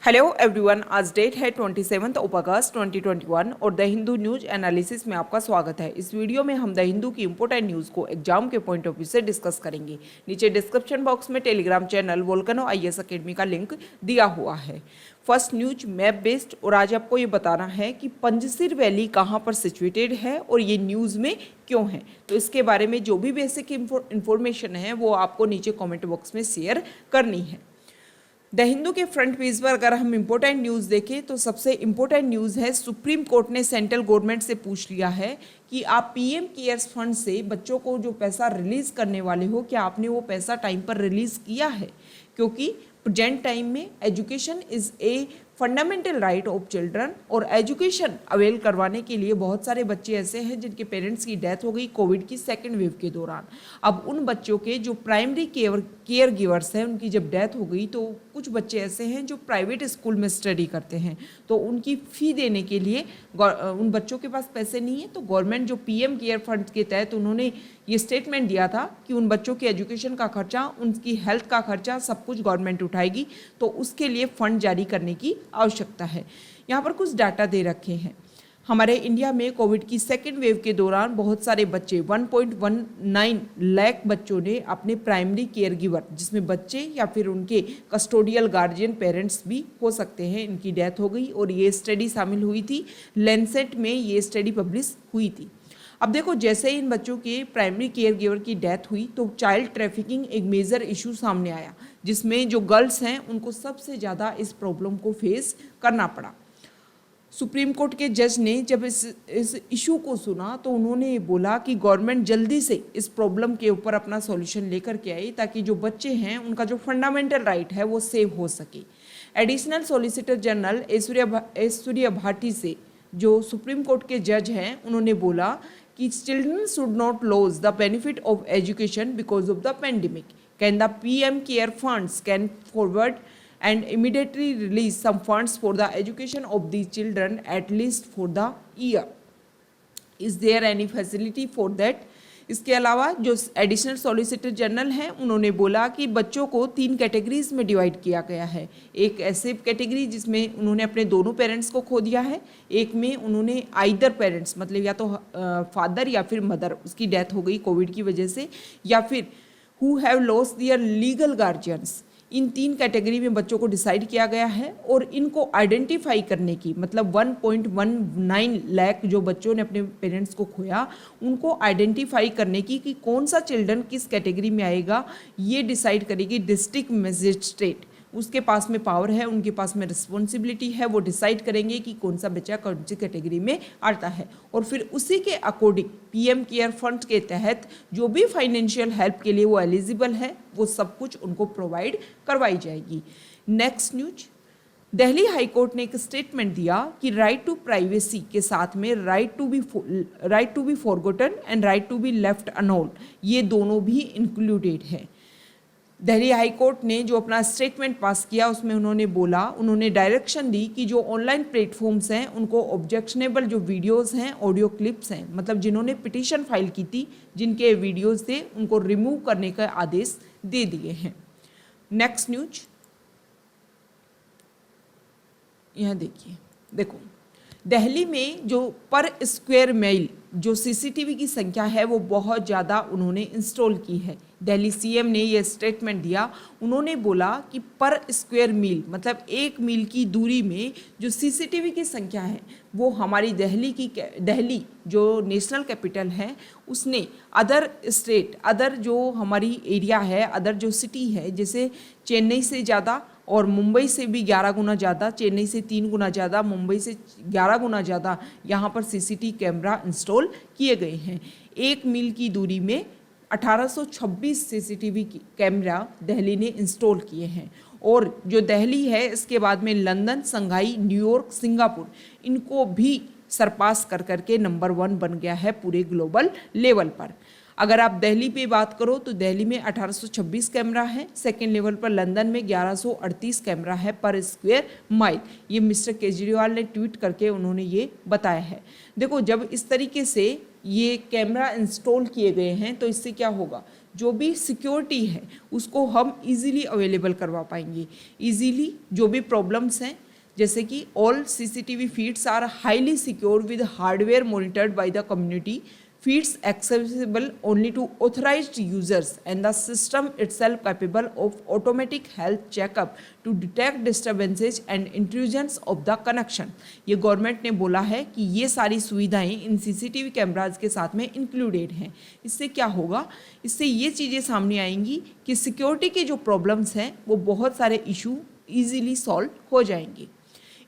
Hello everyone, आज date है 27 अगस्त 2021 और द हिंदू न्यूज एनालिसिस में आपका स्वागत है। इस वीडियो में हम द हिंदू की इंपॉर्टेंट न्यूज़ को एग्जाम के पॉइंट ऑफ व्यू से डिस्कस करेंगे। नीचे डिस्क्रिप्शन बॉक्स में Telegram channel volcano IAS academy का लिंक दिया हुआ है। फर्स्ट न्यूज मैप बेस्ड, और आज आपको ये बताना है कि पंजसीर वैली कहाँ पर सिचुएटेड है और ये न्यूज़ में क्यों है। तो इसके बारे में जो भी बेसिक इंफॉर्मेशन है वो आपको नीचे कॉमेंट बॉक्स में शेयर करनी है। द हिंदू के फ्रंट पेज पर अगर हम इम्पोर्टेंट न्यूज़ देखें तो सबसे इम्पोर्टेंट न्यूज़ है, सुप्रीम कोर्ट ने सेंट्रल गवर्नमेंट से पूछ लिया है कि आप पीएम केयर्स फंड से बच्चों को जो पैसा रिलीज़ करने वाले हो, क्या आपने वो पैसा टाइम पर रिलीज़ किया है। क्योंकि प्रेजेंट टाइम में education is a fundamental right of children, और एजुकेशन अवेल करवाने के लिए बहुत सारे बच्चे ऐसे हैं जिनके पेरेंट्स की डेथ हो गई कोविड की सेकेंड वेव के दौरान। अब उन बच्चों के जो प्राइमरी केयर गिवर्स हैं उनकी जब डेथ हो गई, तो कुछ बच्चे ऐसे हैं जो प्राइवेट स्कूल में स्टडी करते हैं, तो उनकी फ़ी देने के लिए उन बच्चों के पास पैसे नहीं है। तो गवर्नमेंट जो पीएम केयर फंड के तहत उन्होंने ये स्टेटमेंट दिया था कि उन बच्चों के एजुकेशन का खर्चा, उनकी हेल्थ का खर्चा सब कुछ गवर्नमेंट उठाएगी, तो उसके लिए फंड जारी करने की आवश्यकता है। यहाँ पर कुछ डाटा दे रखे हैं। हमारे इंडिया में कोविड की सेकेंड वेव के दौरान बहुत सारे बच्चे 1.19 लाख बच्चों ने अपने प्राइमरी केयर गिवर, जिसमें बच्चे या फिर उनके कस्टोडियल गार्जियन पेरेंट्स भी हो सकते हैं, इनकी डेथ हो गई। और ये स्टडी शामिल हुई थी, लैंसेट में ये स्टडी पब्लिश हुई थी। अब देखो, जैसे ही इन बच्चों के प्राइमरी केयर गिवर की डेथ हुई तो चाइल्ड ट्रैफिकिंग एक मेजर इशू सामने आया, जिसमें जो गर्ल्स हैं उनको सबसे ज़्यादा इस प्रॉब्लम को फेस करना पड़ा। सुप्रीम कोर्ट के जज ने जब इस इशू को सुना तो उन्होंने बोला कि गवर्नमेंट जल्दी से इस प्रॉब्लम के ऊपर अपना सॉल्यूशन लेकर के आई, ताकि जो बच्चे हैं उनका जो फंडामेंटल राइट है वो सेव हो सके। Additional solicitor general Aishwarya Bhati से, जो सुप्रीम कोर्ट के जज हैं, उन्होंने बोला कि children should not lose the benefit of education because of the pandemic. Can the PM care funds can forward and immediately release some funds for the education of these children at least for the year. Is there any facility for that? इसके अलावा जो additional solicitor general हैं उन्होंने बोला कि बच्चों को 3 categories में डिवाइड किया गया है। एक ऐसे कैटेगरी जिसमें उन्होंने अपने दोनों पेरेंट्स को खो दिया है, एक में उन्होंने आइदर पेरेंट्स, मतलब या तो फादर या फिर मदर, उसकी डेथ हो गई कोविड की वजह से, या फिर who have lost their legal guardians. In 3 category में बच्चों को डिसाइड किया गया है, और इनको आइडेंटिफाई करने की, मतलब 1.19 लाख जो बच्चों ने अपने पेरेंट्स को खोया, उनको आइडेंटिफाई करने की कि कौन सा चिल्ड्रन किस कैटेगरी में आएगा, ये डिसाइड करेगी डिस्ट्रिक्ट मजिस्ट्रेट। उसके पास में पावर है, उनके पास में रिस्पॉन्सिबिलिटी है, वो डिसाइड करेंगे कि कौन सा बच्चा कौन सी कैटेगरी में आता है, और फिर उसी के अकॉर्डिंग पीएम केयर फंड के तहत जो भी फाइनेंशियल हेल्प के लिए वो एलिजिबल है वो सब कुछ उनको प्रोवाइड करवाई जाएगी। Next news, Delhi high court ने एक स्टेटमेंट दिया कि राइट टू प्राइवेसी के साथ में right to be forgotten and right to be left अनोल्ड, ये दोनों भी इंक्लूडेड है। दिल्ली हाई कोर्ट ने जो अपना स्टेटमेंट पास किया उसमें उन्होंने डायरेक्शन दी कि जो ऑनलाइन प्लेटफॉर्म्स हैं उनको ऑब्जेक्शनेबल जो वीडियोस हैं, ऑडियो क्लिप्स हैं, मतलब जिन्होंने पिटीशन फाइल की थी, जिनके वीडियोस थे, उनको रिमूव करने का आदेश दे दिए हैं। नेक्स्ट न्यूज, यहाँ देखो दिल्ली में जो पर स्क्वायर मील जो सीसीटीवी की संख्या है वो बहुत ज़्यादा उन्होंने इंस्टॉल की है। दिल्ली सीएम ने ये स्टेटमेंट दिया, उन्होंने बोला कि पर स्क्वायर मील, मतलब 1 मील की दूरी में जो सीसीटीवी की संख्या है वो हमारी दिल्ली जो नेशनल कैपिटल है उसने अदर जो हमारी एरिया है, अदर जो सिटी है, जैसे चेन्नई से ज़्यादा और मुंबई से भी 11 गुना ज़्यादा, चेन्नई से 3 गुना ज़्यादा, मुंबई से 11 गुना ज़्यादा यहाँ पर सीसीटीवी कैमरा इंस्टॉल किए गए हैं। 1 मील की दूरी में 1826 सीसीटीवी कैमरा दिल्ली ने इंस्टॉल किए हैं। और जो दिल्ली है इसके बाद में लंदन, शंघाई, न्यूयॉर्क, सिंगापुर, इनको भी सरपास कर करके नंबर 1 बन गया है पूरे ग्लोबल लेवल पर। अगर आप दिल्ली पे बात करो तो दिल्ली में 1826 कैमरा है, सेकेंड लेवल पर लंदन में 1138 कैमरा है पर स्क्वायर माइल। ये मिस्टर केजरीवाल ने ट्वीट करके उन्होंने ये बताया है। देखो, जब इस तरीके से ये कैमरा इंस्टॉल किए गए हैं तो इससे क्या होगा, जो भी सिक्योरिटी है उसको हम इजीली अवेलेबल करवा पाएंगे। इजीली जो भी प्रॉब्लम्स हैं, जैसे कि all CCTV feeds are highly secure with hardware monitored by the community, feeds accessible only to authorized users and the system itself capable of automatic health checkup to detect disturbances and intrusions of the connection। ये government ने बोला है कि ये सारी सुविधाएं इन CCTV cameras के साथ में इंक्लूडेड हैं। इससे क्या होगा, इससे ये चीज़ें सामने आएंगी कि सिक्योरिटी के जो प्रॉब्लम्स हैं वो बहुत सारे इशू ईजिली सॉल्व हो जाएंगे।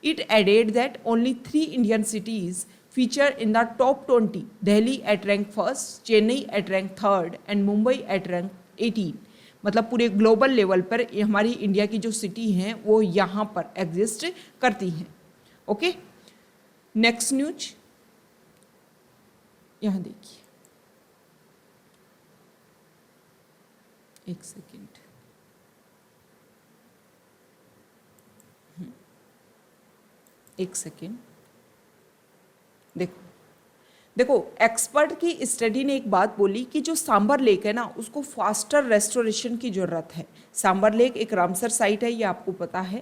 It added that only 3 Indian cities feature in the top 20, Delhi at rank 1st, Chennai at rank 3rd and Mumbai at rank 18। मतलब पूरे ग्लोबल लेवल पर हमारी इंडिया की जो सिटी हैं वो यहाँ पर एग्जिस्ट करती हैं। ओके, नेक्स्ट न्यूज यहाँ देखिए, एक सेकेंड, एक सेकेंड, देखो एक्सपर्ट की स्टडी ने एक बात बोली कि जो सांबर लेक है ना उसको फास्टर रेस्टोरेशन की ज़रूरत है। सांबर लेक एक रामसर साइट है, ये आपको पता है।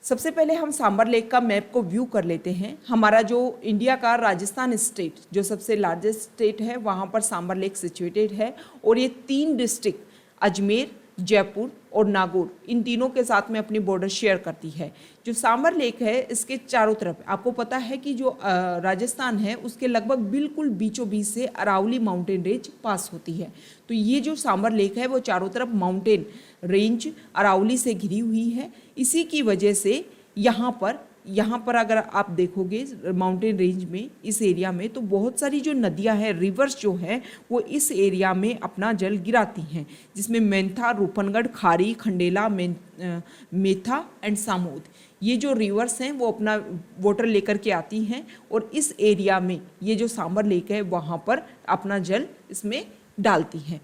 सबसे पहले हम सांबर लेक का मैप को व्यू कर लेते हैं। हमारा जो इंडिया का राजस्थान स्टेट जो सबसे लार्जेस्ट स्टेट है वहाँ पर सांबर लेक सिचुएटेड है और ये 3 डिस्ट्रिक्ट अजमेर, जयपुर और नागौर इन तीनों के साथ में अपनी बॉर्डर शेयर करती है। जो सांबर लेक है इसके चारों तरफ आपको पता है कि जो राजस्थान है उसके लगभग बिल्कुल बीचों बीच से अरावली माउंटेन रेंज पास होती है। तो ये जो सांबर लेक है वो चारों तरफ माउंटेन रेंज अरावली से घिरी हुई है। इसी की वजह से यहाँ पर अगर आप देखोगे माउंटेन रेंज में इस एरिया में तो बहुत सारी जो नदियाँ हैं, रिवर्स जो हैं वो इस एरिया में अपना जल गिराती हैं, जिसमें मेंथा, रूपनगढ़, खारी, खंडेला, मेथा एंड सामोद ये जो रिवर्स हैं वो अपना वाटर लेकर के आती हैं और इस एरिया में ये जो सांबर लेक है वहाँ पर अपना जल इसमें डालती हैं।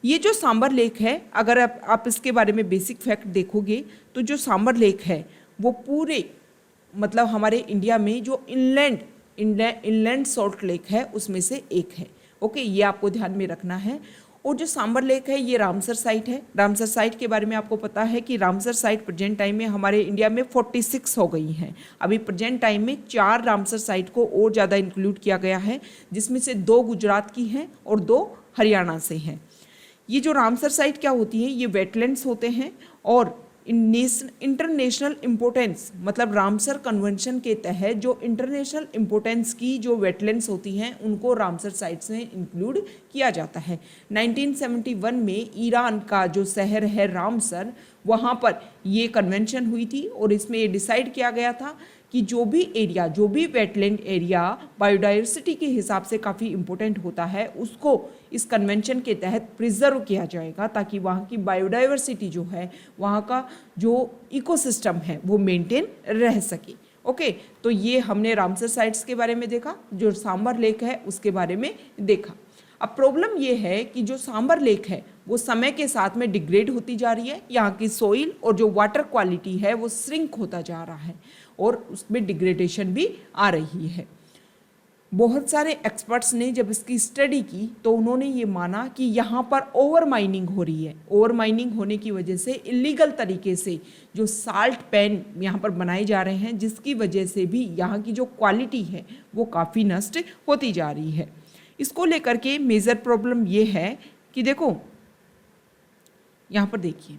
ये जो सांबर लेक है अगर आप इसके बारे में बेसिक फैक्ट देखोगे तो जो सांबर लेक है वो पूरे मतलब हमारे इंडिया में जो इनलैंड सॉल्ट लेक है उसमें से एक है। ओके, ये आपको ध्यान में रखना है। और जो सांबर लेक है ये रामसर साइट है। रामसर साइट के बारे में आपको पता है कि रामसर साइट प्रेजेंट टाइम में हमारे इंडिया में 46 हो गई हैं। अभी प्रेजेंट टाइम में 4 रामसर साइट को और ज़्यादा इंक्लूड किया गया है, जिसमें से 2 गुजरात की हैं और 2 हरियाणा से हैं। ये जो रामसर साइट क्या होती है, ये वेटलैंड्स होते हैं और इंटरनेशनल इम्पोर्टेंस मतलब रामसर कन्वेंशन के तहत जो इंटरनेशनल इम्पोर्टेंस की जो वेटलैंड्स होती हैं उनको रामसर साइट्स में इंक्लूड किया जाता है। 1971 में ईरान का जो शहर है रामसर वहाँ पर ये कन्वेंशन हुई थी और इसमें ये डिसाइड किया गया था कि जो भी वेटलैंड एरिया बायोडाइवर्सिटी के हिसाब से काफ़ी इम्पोर्टेंट होता है उसको इस कन्वेंशन के तहत प्रिजर्व किया जाएगा ताकि वहाँ की बायोडाइवर्सिटी जो है, वहाँ का जो इकोसिस्टम है वो मेंटेन रह सके। ओके, तो ये हमने रामसर साइट्स के बारे में देखा, जो सांबर लेक है उसके बारे में देखा। अब प्रॉब्लम ये है कि जो सांबर लेक है वो समय के साथ में डिग्रेड होती जा रही है। यहाँ की सोइल और जो वाटर क्वालिटी है वो श्रिंक होता जा रहा है और उसमें डिग्रेडेशन भी आ रही है। बहुत सारे एक्सपर्ट्स ने जब इसकी स्टडी की तो उन्होंने ये माना कि यहाँ पर ओवर माइनिंग हो रही है। ओवर माइनिंग होने की वजह से इलीगल तरीके से जो साल्ट पैन यहाँ पर बनाए जा रहे हैं, जिसकी वजह से भी यहाँ की जो क्वालिटी है वो काफ़ी नष्ट होती जा रही है। इसको लेकर के मेजर प्रॉब्लम ये है कि देखो यहाँ पर देखिए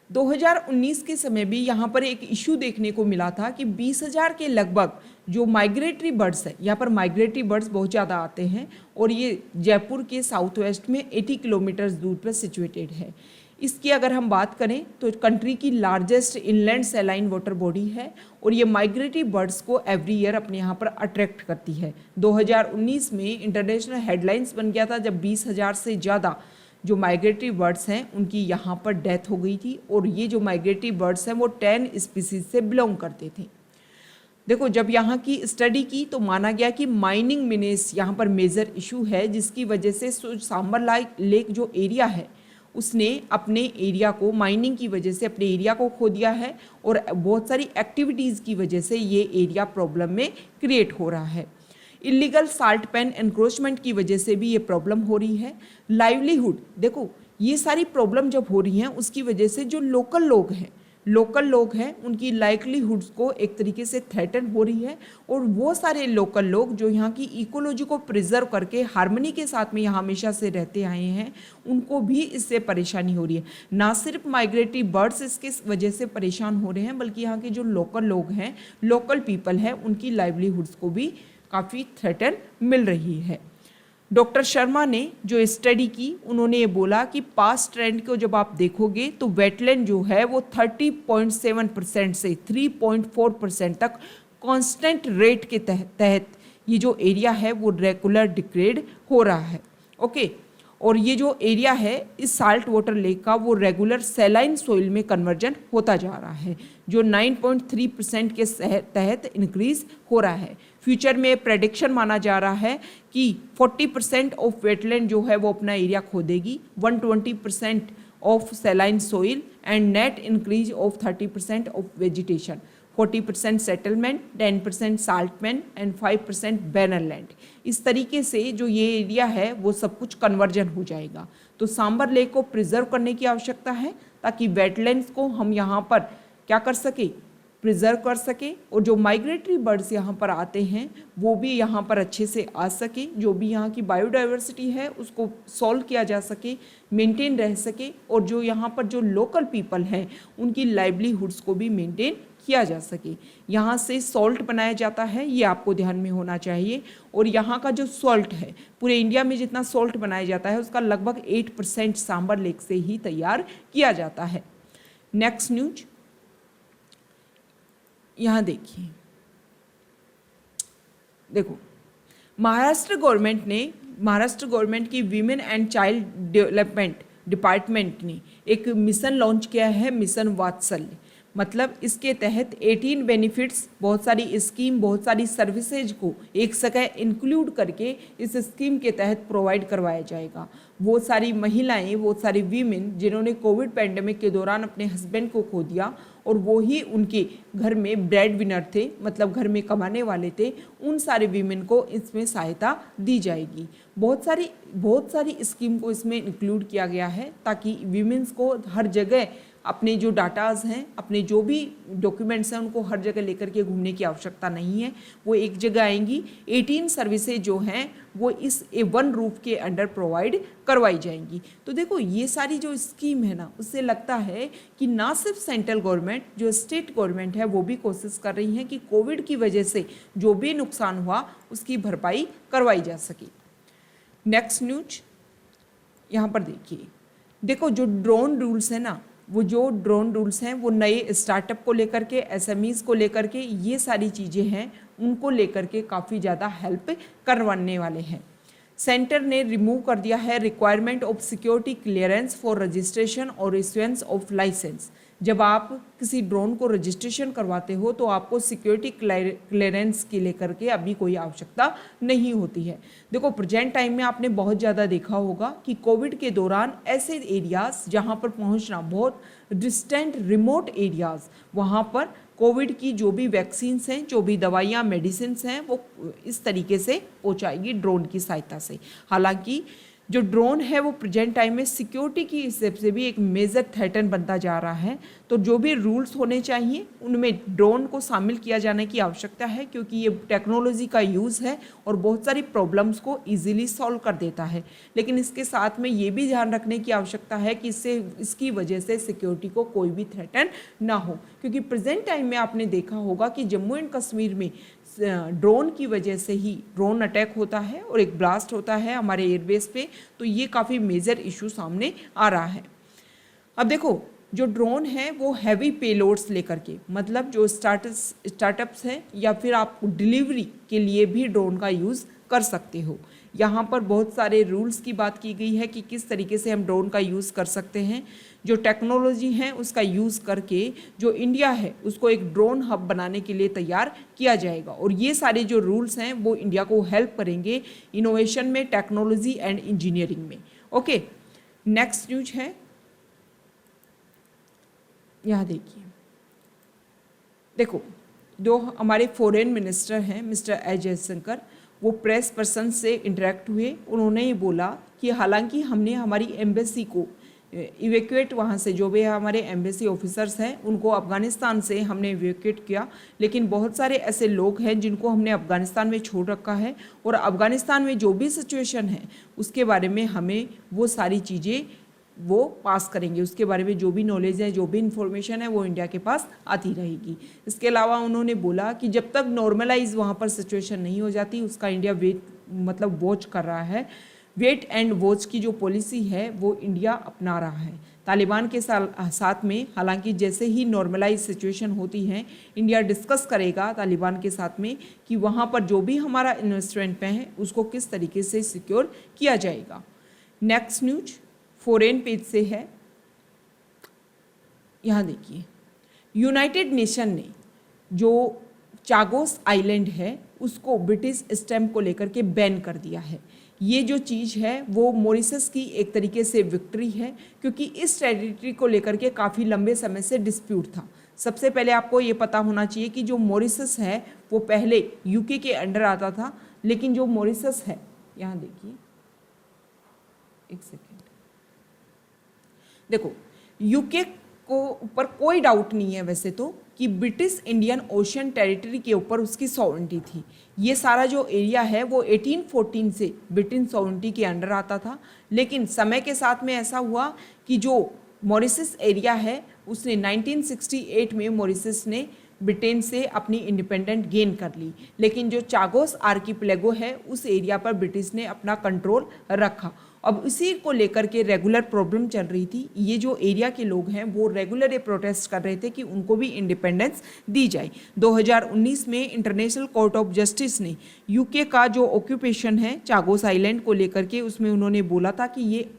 2019 के समय भी यहाँ पर एक इशू देखने को मिला था कि 20,000 के लगभग जो माइग्रेटरी बर्ड्स है, यहाँ पर माइग्रेटरी बर्ड्स बहुत ज़्यादा आते हैं और ये जयपुर के साउथ वेस्ट में 80 किलोमीटर दूर पर सिचुएटेड है। इसकी अगर हम बात करें तो कंट्री की largest inland saline water body है और ये माइग्रेटरी बर्ड्स को एवरी ईयर अपने यहाँ पर अट्रैक्ट करती है। 2019 में इंटरनेशनल हेडलाइंस बन गया था जब 20,000 से ज़्यादा जो माइग्रेटरी बर्ड्स हैं उनकी यहाँ पर डेथ हो गई थी और ये जो माइग्रेटरी बर्ड्स हैं वो 10 स्पीसीज से बिलोंग करते थे। देखो जब यहाँ की स्टडी की तो माना गया कि माइनिंग मिनेस यहाँ पर मेजर इशू है, जिसकी वजह से सांबर लेक जो एरिया है उसने अपने एरिया को माइनिंग की वजह से अपने एरिया को खो दिया है और बहुत सारी एक्टिविटीज़ की वजह से ये एरिया प्रॉब्लम में क्रिएट हो रहा है। इलीगल साल्ट पैन एनक्रोचमेंट की वजह से भी ये प्रॉब्लम हो रही है। लाइवलीहुड, देखो ये सारी प्रॉब्लम जब हो रही हैं उसकी वजह से जो लोकल लोग हैं उनकी लाइवलीहुड्स को एक तरीके से थ्रेटन हो रही है, और वो सारे लोकल लोग जो यहाँ की इकोलॉजी को प्रिजर्व करके हार्मनी के साथ में यहाँ हमेशा से रहते आए हैं, उनको भी इससे परेशानी हो रही है। ना सिर्फ माइग्रेटरी बर्ड्स इसके वजह से परेशान हो रहे हैं, बल्कि यहाँ के जो लोकल लोग हैं, लोकल पीपल हैं, उनकी लाइवलीहुड्स को भी काफ़ी थ्रेटन मिल रही है। डॉक्टर शर्मा ने जो स्टडी की, उन्होंने ये बोला कि पास्ट ट्रेंड को जब आप देखोगे तो वेटलैंड जो है वो 30.7% से 3.4% तक कांस्टेंट रेट के तहत ये जो एरिया है वो रेगुलर डिग्रेड हो रहा है। ओके, और ये जो एरिया है इस साल्ट वाटर लेक का वो रेगुलर सैलाइन सोइल में कन्वर्जन होता जा रहा है, जो 9.3% के तहत इंक्रीज हो रहा है। फ्यूचर में प्रेडिक्शन माना जा रहा है कि 40% ऑफ वेटलैंड जो है वो अपना एरिया खो देगी, 120% of saline soil and net increase of 30% of vegetation, 40% settlement, 10% salt pan and 5% banner land. इस तरीके से जो ये एरिया है वो सब कुछ कन्वर्जन हो जाएगा। तो सांबर लेक को प्रिजर्व करने की आवश्यकता है ताकि वेटलैंड्स को हम यहाँ पर क्या कर सके, प्रिजर्व कर सके, और जो माइग्रेटरी बर्ड्स यहाँ पर आते हैं वो भी यहाँ पर अच्छे से आ सके, जो भी यहाँ की बायोडाइवर्सिटी है उसको सॉल्व किया जा सके, मेंटेन रह सके, और जो यहाँ पर जो लोकल पीपल हैं उनकी लाइवलीहुड्स को भी मेंटेन किया जा सके। यहाँ से सॉल्ट बनाया जाता है, ये आपको ध्यान में होना चाहिए, और यहाँ का जो सॉल्ट है, पूरे इंडिया में जितना सॉल्ट बनाया जाता है उसका लगभग 8% सांबर लेक से ही तैयार किया जाता है। नेक्स्ट न्यूज यहाँ देखिए, देखो महाराष्ट्र गवर्नमेंट की women and child development department ने एक मिशन लॉन्च किया है, मिशन वात्सल्य। मतलब इसके तहत 18 बेनिफिट्स, बहुत सारी स्कीम, बहुत सारी सर्विसेज को एक जगह इंक्लूड करके इस स्कीम के तहत प्रोवाइड करवाया जाएगा। वो सारी महिलाएं, वो सारी वीमेन जिन्होंने कोविड पैंडेमिक के दौरान अपने हस्बैंड को खो दिया और वो ही उनके घर में ब्रेड विनर थे, मतलब घर में कमाने वाले थे, उन सारे वीमेन को इसमें सहायता दी जाएगी। बहुत सारी स्कीम को इसमें इंक्लूड किया गया है ताकि वीमेंस को हर जगह अपने जो डाटाज हैं, अपने जो भी डॉक्यूमेंट्स हैं, उनको हर जगह लेकर के घूमने की आवश्यकता नहीं है, वो एक जगह आएंगी। 18 सर्विसेज जो हैं वो इस वन रूफ के अंडर प्रोवाइड करवाई जाएंगी। तो देखो ये सारी जो स्कीम है ना, उससे लगता है कि ना सिर्फ सेंट्रल गवर्नमेंट, जो स्टेट गवर्नमेंट है वो भी कोशिश कर रही हैं कि कोविड की वजह से जो भी नुकसान हुआ उसकी भरपाई करवाई जा सके। नेक्स्ट न्यूज यहाँ पर देखिए, देखो जो ड्रोन रूल्स है ना, वो जो ड्रोन रूल्स हैं वो नए स्टार्टअप को लेकर के, एसएमईज को लेकर के, ये सारी चीज़ें हैं उनको लेकर के काफ़ी ज़्यादा हेल्प करवाने वाले हैं। सेंटर ने रिमूव कर दिया है requirement of security clearance for registration और इश्यूएंस ऑफ लाइसेंस। जब आप किसी ड्रोन को रजिस्ट्रेशन करवाते हो तो आपको सिक्योरिटी क्लियरेंस की लेकर के अभी कोई आवश्यकता नहीं होती है। देखो प्रेजेंट टाइम में आपने बहुत ज़्यादा देखा होगा कि कोविड के दौरान ऐसे एरियाज़ जहाँ पर पहुँचना बहुत डिस्टेंट रिमोट एरियाज़, वहाँ पर कोविड की जो भी वैक्सीन्स हैं, जो भी दवाइयाँ, मेडिसिन्स हैं, वो इस तरीके से पहुँचाएगी ड्रोन की सहायता से। हालांकि जो ड्रोन है वो प्रेजेंट टाइम में सिक्योरिटी की हिसाब से भी एक मेजर थ्रेटन बनता जा रहा है। तो जो भी रूल्स होने चाहिए उनमें ड्रोन को शामिल किया जाने की आवश्यकता है, क्योंकि ये टेक्नोलॉजी का यूज़ है और बहुत सारी प्रॉब्लम्स को इजीली सॉल्व कर देता है। लेकिन इसके साथ में ये भी ध्यान रखने की आवश्यकता है कि इसकी वजह से सिक्योरिटी को कोई भी थ्रेटन ना हो, क्योंकि प्रेजेंट टाइम में आपने देखा होगा कि जम्मू एंड कश्मीर में ड्रोन की वजह से ही ड्रोन अटैक होता है और एक ब्लास्ट होता है हमारे एयरबेस पे। तो ये काफ़ी मेजर इशू सामने आ रहा है। अब देखो जो ड्रोन है वो हैवी पेलोड्स लेकर के, मतलब जो स्टार्टअप्स हैं या फिर आप डिलीवरी के लिए भी ड्रोन का यूज़ कर सकते हो। यहाँ पर बहुत सारे रूल्स की बात की गई है कि किस तरीके से हम ड्रोन का यूज़ कर सकते हैं। जो टेक्नोलॉजी है उसका यूज़ करके जो इंडिया है उसको एक ड्रोन हब बनाने के लिए तैयार किया जाएगा, और ये सारे जो रूल्स हैं वो इंडिया को हेल्प करेंगे इनोवेशन में, टेक्नोलॉजी एंड इंजीनियरिंग में। ओके, नेक्स्ट न्यूज है, यहाँ देखिए, देखो जो हमारे फॉरेन मिनिस्टर हैं मिस्टर एस जयशंकर, वो प्रेस पर्सन से इंटरेक्ट हुए। उन्होंने ये बोला कि हालांकि हमने हमारी एम्बेसी को इवैक्यूएट, वहाँ से जो भी हमारे एम्बेसी ऑफिसर्स हैं उनको अफ़गानिस्तान से हमने इवैक्यूएट किया, लेकिन बहुत सारे ऐसे लोग हैं जिनको हमने अफ़गानिस्तान में छोड़ रखा है और अफ़गानिस्तान में जो भी सिचुएशन है उसके बारे में हमें वो सारी चीज़ें वो पास करेंगे, उसके बारे में जो भी नॉलेज है, जो भी इन्फॉर्मेशन है वो इंडिया के पास आती रहेगी। इसके अलावा उन्होंने बोला कि जब तक नॉर्मलाइज वहाँ पर सिचुएशन नहीं हो जाती उसका इंडिया वॉच कर रहा है। वेट एंड वॉच की जो पॉलिसी है वो इंडिया अपना रहा है तालिबान के साथ में। हालांकि जैसे ही नॉर्मलाइज सिचुएशन होती है इंडिया डिस्कस करेगा तालिबान के साथ में कि वहाँ पर जो भी हमारा इन्वेस्टमेंट पे है उसको किस तरीके से सिक्योर किया जाएगा। नेक्स्ट न्यूज फॉरेन पेज से है, यहाँ देखिए, यूनाइटेड नेशन ने जो चागोस आइलैंड है उसको ब्रिटिश स्टैम्प को लेकर के बैन कर दिया है। ये जो चीज़ है वो मॉरिशस की एक तरीके से विक्ट्री है, क्योंकि इस टेरिटरी को लेकर के काफ़ी लंबे समय से डिस्प्यूट था। सबसे पहले आपको ये पता होना चाहिए कि जो मॉरिशस है वो पहले यूके के अंडर आता था, लेकिन जो मॉरिशस है, यहाँ देखिए, एक सेकेंड, देखो, यूके को ऊपर कोई डाउट नहीं है वैसे तो कि ब्रिटिश इंडियन ओशियन टेरिटरी के ऊपर उसकी सॉवरेंटी थी। ये सारा जो एरिया है वो 1814 से ब्रिटिश सॉवरेंटी के अंडर आता था, लेकिन समय के साथ में ऐसा हुआ कि जो मॉरिशस एरिया है उसने 1968 में मॉरिशस ने ब्रिटेन से अपनी इंडिपेंडेंट गेन कर ली, लेकिन जो चागोस आर्किपेलागो है उस एरिया पर ब्रिटिश ने अपना कंट्रोल रखा। अब इसी को लेकर के रेगुलर प्रॉब्लम चल रही थी। ये जो एरिया के लोग हैं वो रेगुलर ये प्रोटेस्ट कर रहे थे कि उनको भी इंडिपेंडेंस दी जाए। 2019 में इंटरनेशनल कोर्ट ऑफ जस्टिस ने यूके का जो ऑक्यूपेशन है चागोस आइलैंड को लेकर के, उसमें उन्होंने बोला था कि ये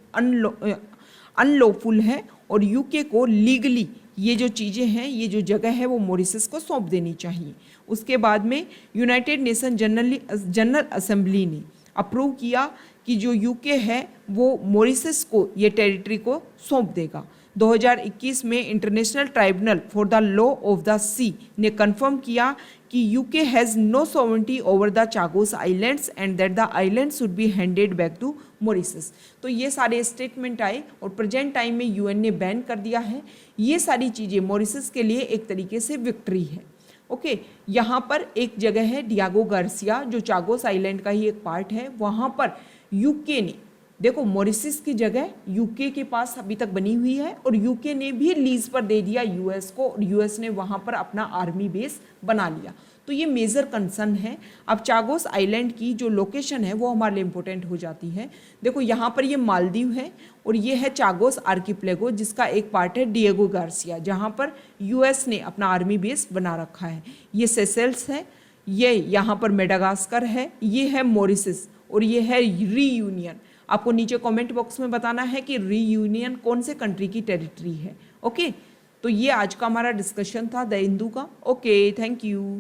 अनलॉफुल है और यूके को लीगली ये जो चीज़ें हैं, ये जो जगह है वो मॉरिशस को सौंप देनी चाहिए। उसके बाद में यूनाइटेड नेशन जनरल असेंबली ने अप्रूव किया कि जो यूके है वो मॉरिशस को ये टेरिटरी को सौंप देगा। 2021 में international tribunal for the law of the sea ने कंफर्म किया कि UK has no sovereignty over the Chagos islands and that the island should be handed back to Mauritius. तो ये सारे स्टेटमेंट आए और प्रेजेंट टाइम में यूएन ने बैन कर दिया है। ये सारी चीज़ें मॉरिशस के लिए एक तरीके से विक्ट्री है। ओके, यहाँ पर एक जगह है डियागो गार्सिया जो चागोस आइलैंड का ही एक पार्ट है। वहाँ पर यूके ने, देखो, मॉरिशस की जगह यूके के पास अभी तक बनी हुई है और यूके ने भी लीज पर दे दिया यूएस को और यूएस ने वहाँ पर अपना आर्मी बेस बना लिया। तो ये मेजर कंसर्न है। अब चागोस आइलैंड की जो लोकेशन है वो हमारे लिए इम्पोर्टेंट हो जाती है। देखो, यहाँ पर ये मालदीव है और ये है चागोस आर्किपेलागो जिसका एक पार्ट है डिएगो गार्सिया जहाँ पर यूएस ने अपना आर्मी बेस बना रखा है। ये सेशेल्स है, ये यहाँ पर मेडागास्कर है, ये है मॉरिशस और ये है रीयूनियन। आपको नीचे कमेंट बॉक्स में बताना है कि रीयूनियन कौन से कंट्री की टेरिटरी है। ओके, तो ये आज का हमारा डिस्कशन था द हिंदू का। Okay, thank you.